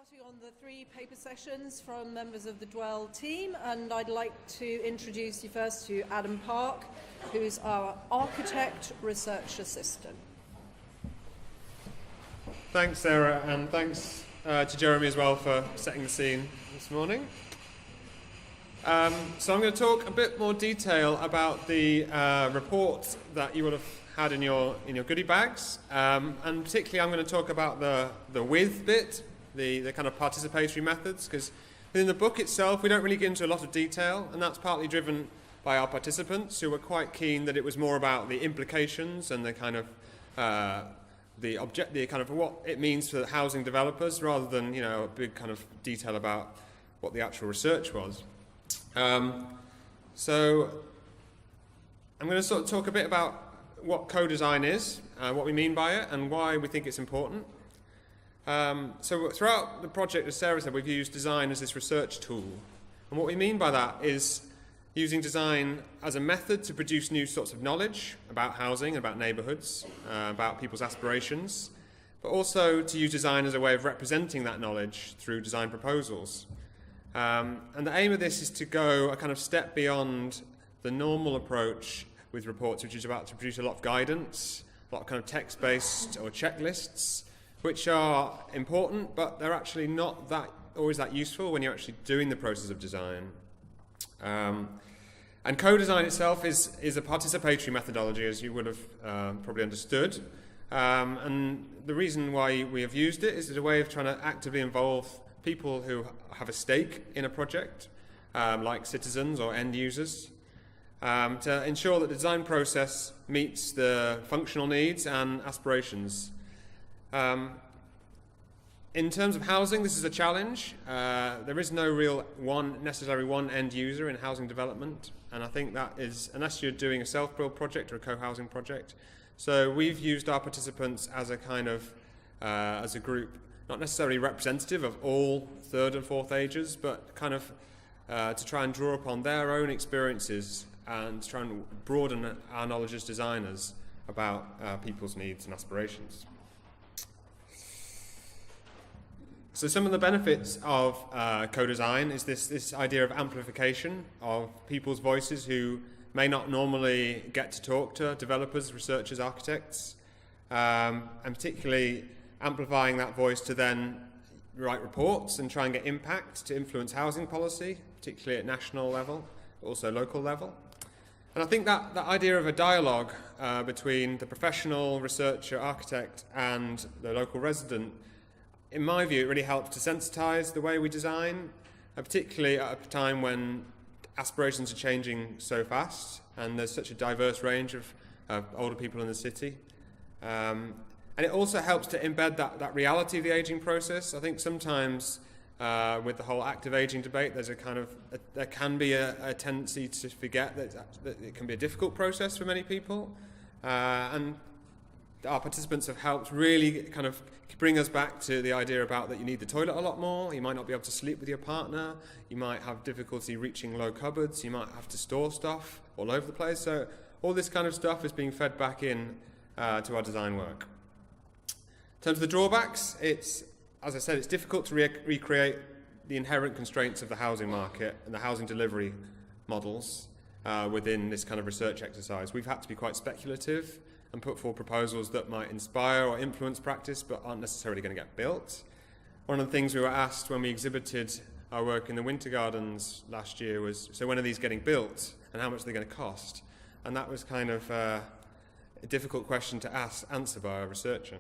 starting on the 3 paper sessions from members of the Dwell team, and I'd like to introduce you first to Adam Park, who's our Architect Research Assistant. Thanks, Sarah, and thanks to Jeremy as well for setting the scene this morning. So I'm going to talk a bit more detail about the report that you would have had in your goodie bags, and particularly I'm going to talk about the with bit, the kind of participatory methods, because within the book itself we don't really get into a lot of detail, and that's partly driven by our participants who were quite keen that it was more about the implications and the kind of the kind of what it means for housing developers, rather than a big kind of detail about what the actual research was. So I'm going to sort of talk a bit about what co-design is, what we mean by it, and why we think it's important. So throughout the project, as Sarah said, we've used design as this research tool. And what we mean by that is using design as a method to produce new sorts of knowledge about housing, about neighbourhoods, about people's aspirations, but also to use design as a way of representing that knowledge through design proposals. And the aim of this is to go a kind of step beyond the normal approach with reports, which is about to produce a lot of guidance, a lot of kind of text-based or checklists, which are important, but they're actually not always that useful when you're actually doing the process of design. And co-design itself is a participatory methodology, as you would have probably understood. And the reason why we have used it is as a way of trying to actively involve people who have a stake in a project, like citizens or end users, to ensure that the design process meets the functional needs and aspirations. In terms of housing, this is a challenge. There is no real necessarily one end user in housing development, and I think that is, unless you're doing a self-build project or a co-housing project. So we've used our participants as a kind of, as a group, not necessarily representative of all third and fourth ages, but kind of to try and draw upon their own experiences and try and broaden our knowledge as designers about people's needs and aspirations. So some of the benefits of co-design is this idea of amplification of people's voices who may not normally get to talk to developers, researchers, architects, and particularly amplifying that voice to then write reports and try and get impact to influence housing policy, particularly at national level, but also local level. And I think that idea of a dialogue between the professional researcher, architect, and the local resident, in my view, it really helps to sensitise the way we design, particularly at a time when aspirations are changing so fast and there's such a diverse range of older people in the city. And it also helps to embed that reality of the ageing process. I think sometimes with the whole active ageing debate, there can be a tendency to forget that it can be a difficult process for many people, and our participants have helped really kind of bring us back to the idea about that you need the toilet a lot more, you might not be able to sleep with your partner, you might have difficulty reaching low cupboards, you might have to store stuff all over the place. So all this kind of stuff is being fed back in to our design work. In terms of the drawbacks, as I said, it's difficult to recreate the inherent constraints of the housing market and the housing delivery models within this kind of research exercise. We've had to be quite speculative and put forward proposals that might inspire or influence practice but aren't necessarily going to get built. One of the things we were asked when we exhibited our work in the Winter Gardens last year was, so when are these getting built and how much are they going to cost? And that was kind of a difficult question to answer by a researcher.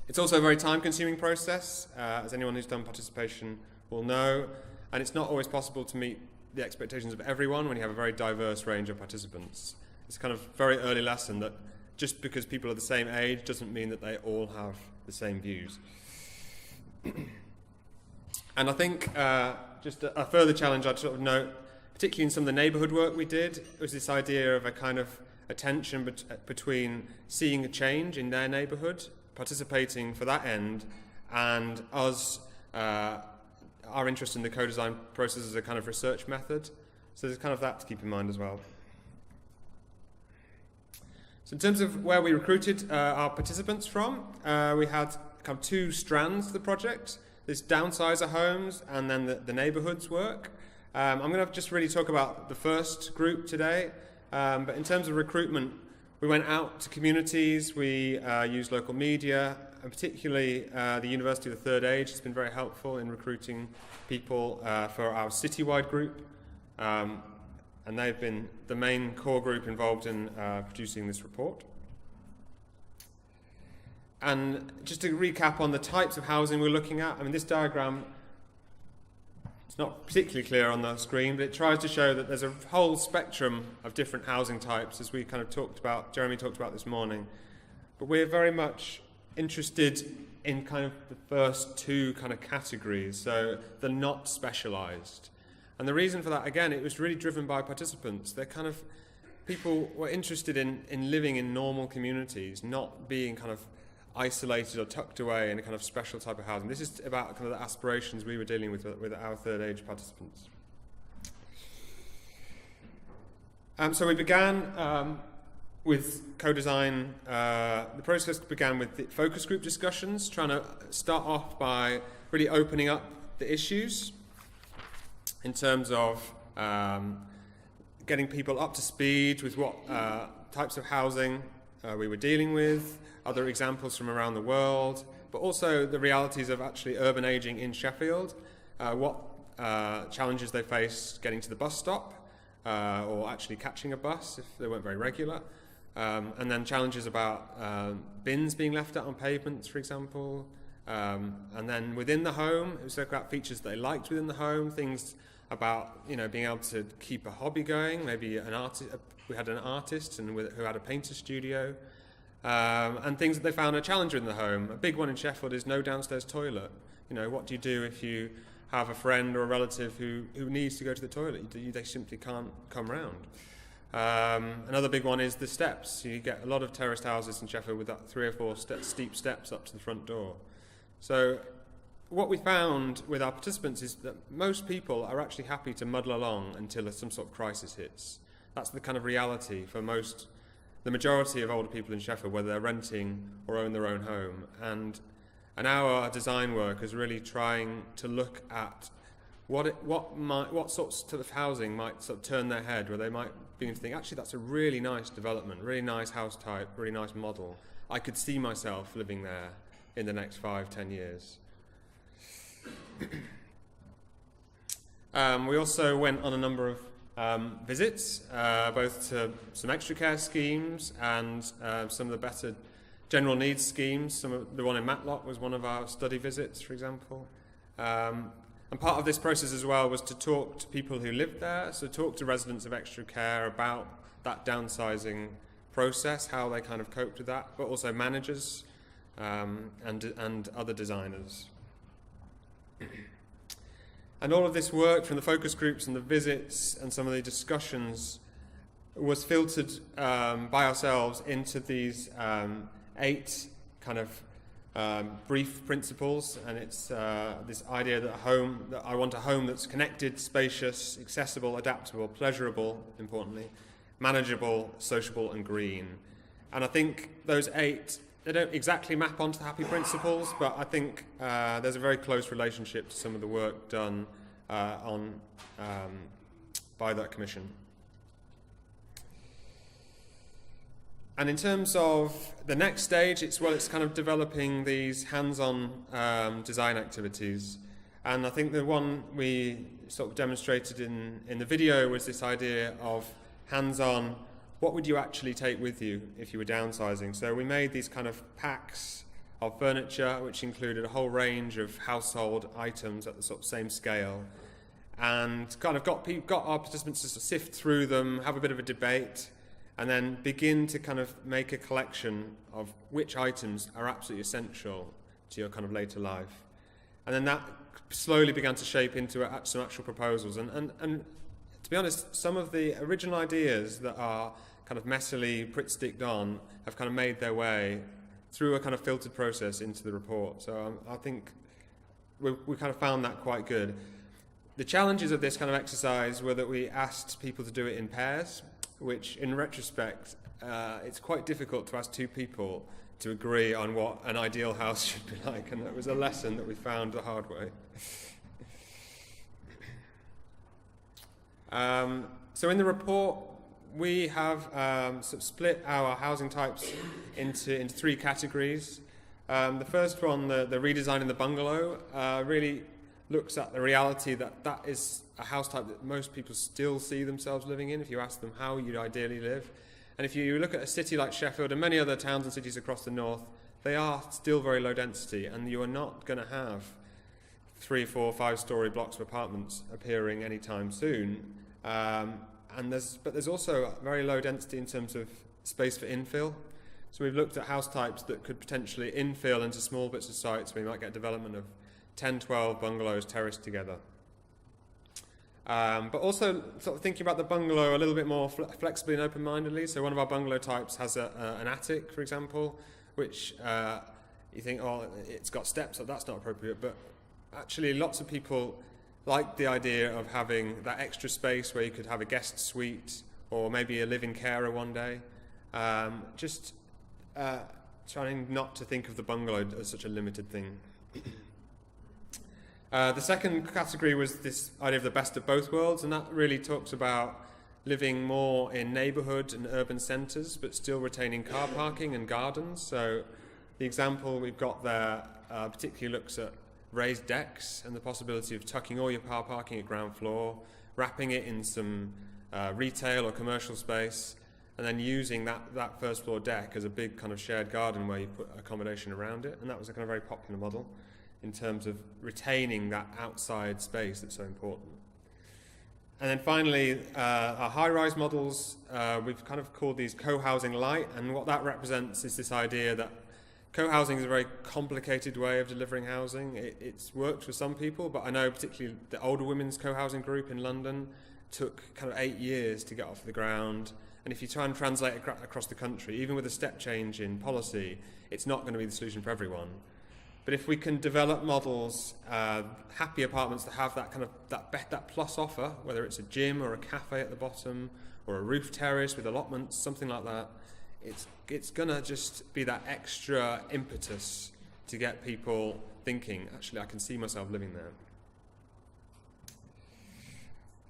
It's also a very time-consuming process, as anyone who's done participation will know, and it's not always possible to meet the expectations of everyone when you have a very diverse range of participants. It's kind of very early lesson that just because people are the same age doesn't mean that they all have the same views. And I think just a further challenge I'd sort of note, particularly in some of the neighbourhood work we did, was this idea of a kind of a tension between seeing a change in their neighbourhood, participating for that end, and us, our interest in the co-design process as a kind of research method. So there's kind of that to keep in mind as well. So in terms of where we recruited our participants from, we had kind of 2 strands to the project. this downsizer homes and then the neighbourhoods work. I'm going to just really talk about the first group today, but in terms of recruitment, we went out to communities, we used local media, and particularly the University of the Third Age has been very helpful in recruiting people for our citywide group, and they've been the main core group involved in producing this report. And just to recap on the types of housing we're looking at, I mean, this diagram, it's not particularly clear on the screen, but it tries to show that there's a whole spectrum of different housing types, as we kind of talked about, Jeremy talked about this morning. But we're very much interested in kind of the first two kind of categories, so the not specialised. And the reason for that, again, it was really driven by participants. They're kind of, people were interested in living in normal communities, not being kind of isolated or tucked away in a kind of special type of housing. This is about kind of the aspirations we were dealing with our Third Age participants. So we began with co-design. The process began with the focus group discussions, trying to start off by really opening up the issues in terms of getting people up to speed with what types of housing we were dealing with, other examples from around the world, but also the realities of actually urban ageing in Sheffield, what challenges they face getting to the bus stop, or actually catching a bus if they weren't very regular, and then challenges about bins being left out on pavements, for example, and then within the home, it was about features that they liked within the home, things about being able to keep a hobby going, maybe an artist. We had an artist who had a painter studio. And things that they found a challenge in the home. A big one in Sheffield is no downstairs toilet. What do you do if you have a friend or a relative who needs to go to the toilet? They simply can't come round. Another big one is the steps. You get a lot of terraced houses in Sheffield with that 3 or 4 steep steps up to the front door. So what we found with our participants is that most people are actually happy to muddle along until some sort of crisis hits. That's the kind of reality for the majority of older people in Sheffield, whether they're renting or own their own home. And our design work is really trying to look at what sorts of housing might sort of turn their head, where they might begin to think, actually, that's a really nice development, really nice house type, really nice model. I could see myself living there in the next 5-10 years. We also went on a number of visits, both to some extra care schemes and some of the better general needs schemes. The one in Matlock was one of our study visits, for example. And part of this process as well was to talk to people who lived there, so talk to residents of extra care about that downsizing process, how they kind of coped with that, but also managers and other designers. And all of this work from the focus groups and the visits and some of the discussions was filtered by ourselves into these 8 kind of brief principles, and it's this idea that I want a home that's connected, spacious, accessible, adaptable, pleasurable, importantly, manageable, sociable, and green. And I think those 8, they don't exactly map onto the happy principles, but I think there's a very close relationship to some of the work done by that commission. And in terms of the next stage, it's kind of developing these hands-on design activities. And I think the one we sort of demonstrated in the video was this idea of hands-on, what would you actually take with you if you were downsizing? So we made these kind of packs of furniture, which included a whole range of household items at the sort of same scale, and kind of got our participants to sort of sift through them, have a bit of a debate, and then begin to kind of make a collection of which items are absolutely essential to your kind of later life. And then that slowly began to shape into some actual proposals. And to be honest, some of the original ideas that are kind of messily Pritt-sticked on have kind of made their way through a kind of filtered process into the report. So I think we kind of found that quite good. The challenges of this kind of exercise were that we asked people to do it in pairs, which in retrospect, it's quite difficult to ask 2 people to agree on what an ideal house should be like, and it was a lesson that we found the hard way. So in the report, we have sort of split our housing types into three categories. The first one, the redesigning the bungalow, really looks at the reality that is a house type that most people still see themselves living in if you ask them how you'd ideally live. And if you look at a city like Sheffield and many other towns and cities across the north, they are still very low density, and you are not going to have 3, 4, 5-story blocks of apartments appearing anytime soon. But there's also very low density in terms of space for infill. So we've looked at house types that could potentially infill into small bits of sites where you might get development of 10, 12 bungalows terraced together. But also sort of thinking about the bungalow a little bit more flexibly and open-mindedly. So one of our bungalow types has an attic, for example, which you think, oh, it's got steps, so that's not appropriate. But actually lots of people like the idea of having that extra space where you could have a guest suite or maybe a living carer one day. Trying not to think of the bungalow as such a limited thing. The second category was this idea of the best of both worlds, and that really talks about living more in neighbourhood and urban centres, but still retaining car parking and gardens. So the example we've got there particularly looks at raised decks and the possibility of tucking all your car parking at ground floor, wrapping it in some retail or commercial space, and then using that first floor deck as a big kind of shared garden where you put accommodation around it. And that was a kind of very popular model in terms of retaining that outside space that's so important. And then finally, our high-rise models, we've kind of called these co-housing light, and what that represents is this idea that co-housing is a very complicated way of delivering housing. It's worked for some people, but I know particularly the older women's co-housing group in London took kind of 8 years to get off the ground. And if you try and translate it across the country, even with a step change in policy, it's not going to be the solution for everyone. But if we can develop models, happy apartments that have that kind of that plus offer, whether it's a gym or a cafe at the bottom, or a roof terrace with allotments, something like that, it's going to just be that extra impetus to get people thinking, actually, I can see myself living there.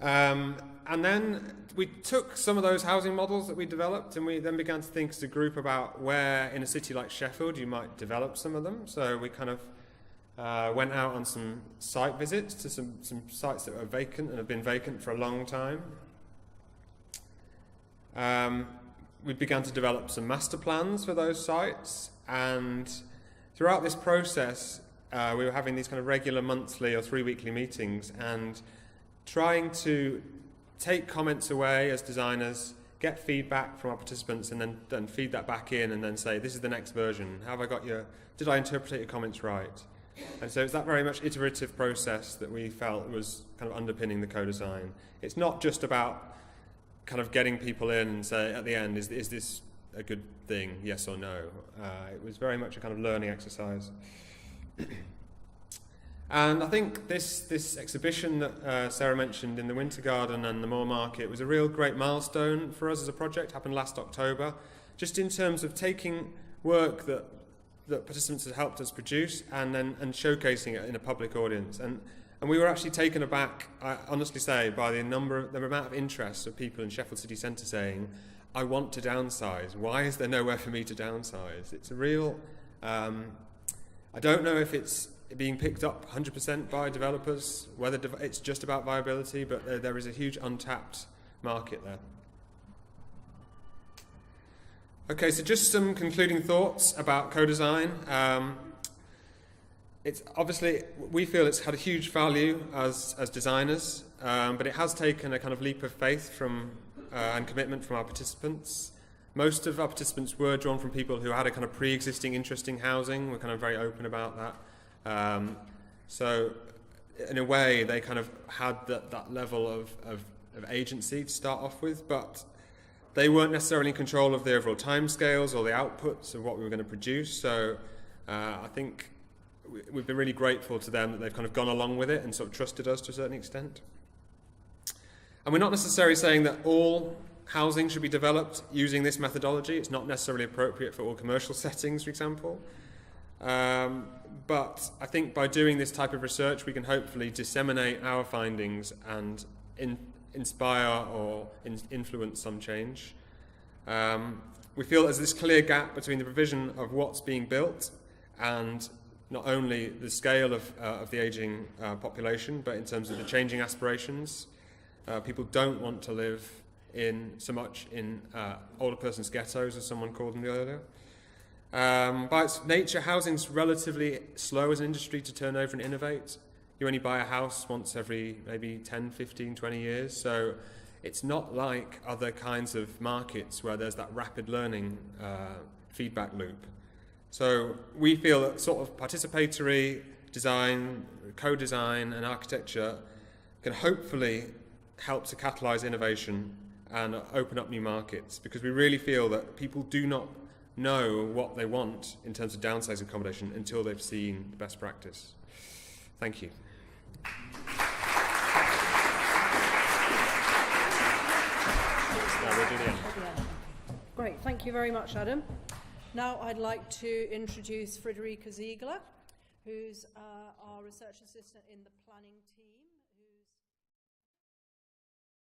And then we took some of those housing models that we developed, and we then began to think as a group about where in a city like Sheffield you might develop some of them. So we kind of went out on some site visits to some sites that were vacant and have been vacant for a long time. We began to develop some master plans for those sites, and throughout this process we were having these kind of regular monthly or 3-weekly meetings and trying to take comments away as designers, get feedback from our participants, and then feed that back in and then say, this is the next version. Did I interpret your comments right? And so it's that very much iterative process that we felt was kind of underpinning the co-design. It's not just about kind of getting people in and say at the end, is this a good thing, yes or no? It was very much a kind of learning exercise. And I think this exhibition that Sarah mentioned in the Winter Garden and the Moore Market was a real great milestone for us as a project. Happened last October, just in terms of taking work that participants had helped us produce and showcasing it in a public audience. And we were actually taken aback, I honestly say, by the amount of interest of people in Sheffield City Centre saying, I want to downsize. Why is there nowhere for me to downsize? It's a real... I don't know if it's being picked up 100% by developers, whether it's just about viability, but there is a huge untapped market there. Okay, so just some concluding thoughts about co-design. It's obviously, we feel it's had a huge value as designers, but it has taken a kind of leap of faith and commitment from our participants. Most of our participants were drawn from people who had a kind of pre-existing interest in housing. We're kind of very open about that. So in a way, they kind of had that level of agency to start off with, but they weren't necessarily in control of the overall timescales or the outputs of what we were going to produce. So I think we've been really grateful to them that they've kind of gone along with it and sort of trusted us to a certain extent. And we're not necessarily saying that all housing should be developed using this methodology. It's not necessarily appropriate for all commercial settings, for example. But I think by doing this type of research, we can hopefully disseminate our findings and inspire or influence some change. We feel there's this clear gap between the provision of what's being built and not only the scale of the ageing population, but in terms of the changing aspirations. People don't want to live so much in older persons' ghettos, as someone called them earlier. By its nature, housing's relatively slow as an industry to turn over and innovate. You only buy a house once every maybe 10, 15, 20 years, so it's not like other kinds of markets where there's that rapid learning feedback loop. So we feel that sort of participatory design, co-design and architecture can hopefully help to catalyse innovation and open up new markets, because we really feel that people do not know what they want in terms of downsizing accommodation until they've seen the best practice. Thank you. Now we'll do the end. Great, thank you very much, Adam. Now I'd like to introduce Friederike Ziegler, who's our research assistant in the planning team.